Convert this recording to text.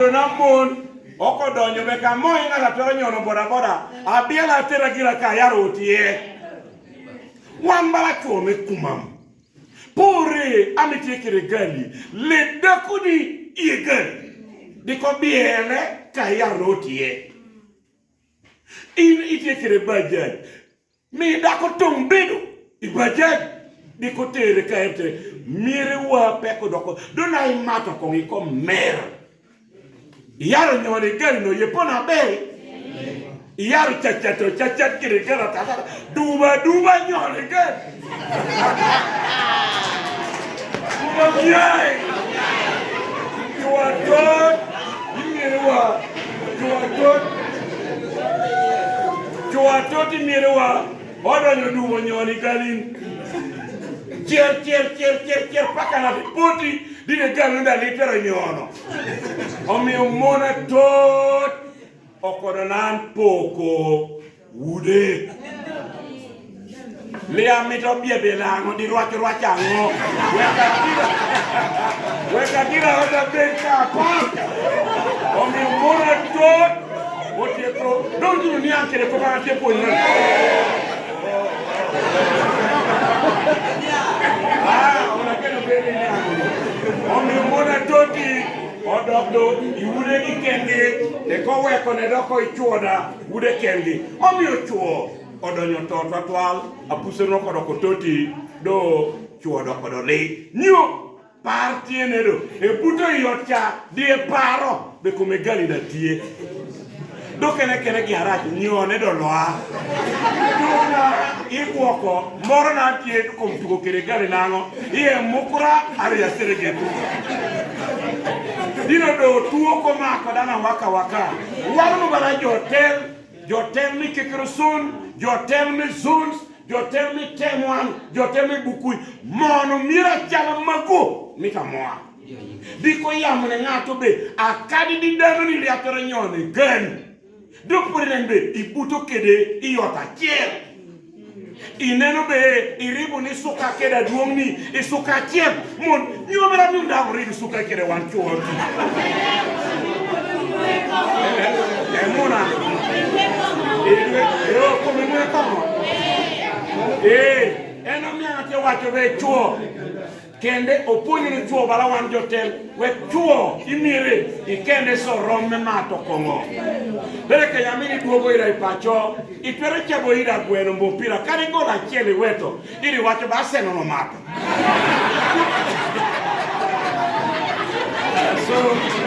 Namon oko donyo beka moyo ngata toro nyono boda abiela tera gira ka yaro tie wan bala chome kumam pore amiti kire gali le dakudi igal diko biele ka yaro tie in ite kire bajaj mi dako tombedo ibajaj diko tere ka ete mire wa peko doko dona imato ko iko mer yaro nyone gali no yepona be yaro chat kire gara tata duba nyone gali yai you are good mirewa odo nyodumo nyone gali Cer pakana poti dine galunda litera nyono omi mona tot okodonan poko wude Lea mito biebe lango di ruacha ngo weka tira hoda beka paka omi mona tot otieko don't you ni anche le comandate poi una che non vede neanche omi mona toti odokdo iwude ikenge e ko we ko ne doko ichuoda wude kengi omi ochuo odonyo to twal apuse no ko doko toti do chuodo ko do le nyo partiene do e buto yocha die paro be come gali da tie do kene gi araji nyone do loa dona iguoko moro na tie ko mtugo kere gali nango iye mukura ari ya serege tu dino do tuo ko mako dana waka wanu bala jotel mi kekrosun jotel mi zuns jotel mi temwan jotel mi bukui mono mira chala mago mika moa diko yamune ngato be akadi di dano ni liatore nyone gen do prenende ibuto kede iota kiel ineno be iribu ni suka keda duomni isuka kiel mon nyomera mi ndawo ri suka kede wan chuoti mona yo come mwe kama eno mi ate wacho be chuo kende oponi ni chuo bala wan jotel we chuo imire ikende so romme mato kongo bere ke yamini duogo ira ipacho ipere chebo ira gweno mbopira kare gola chiele weto iri wacho base no mato so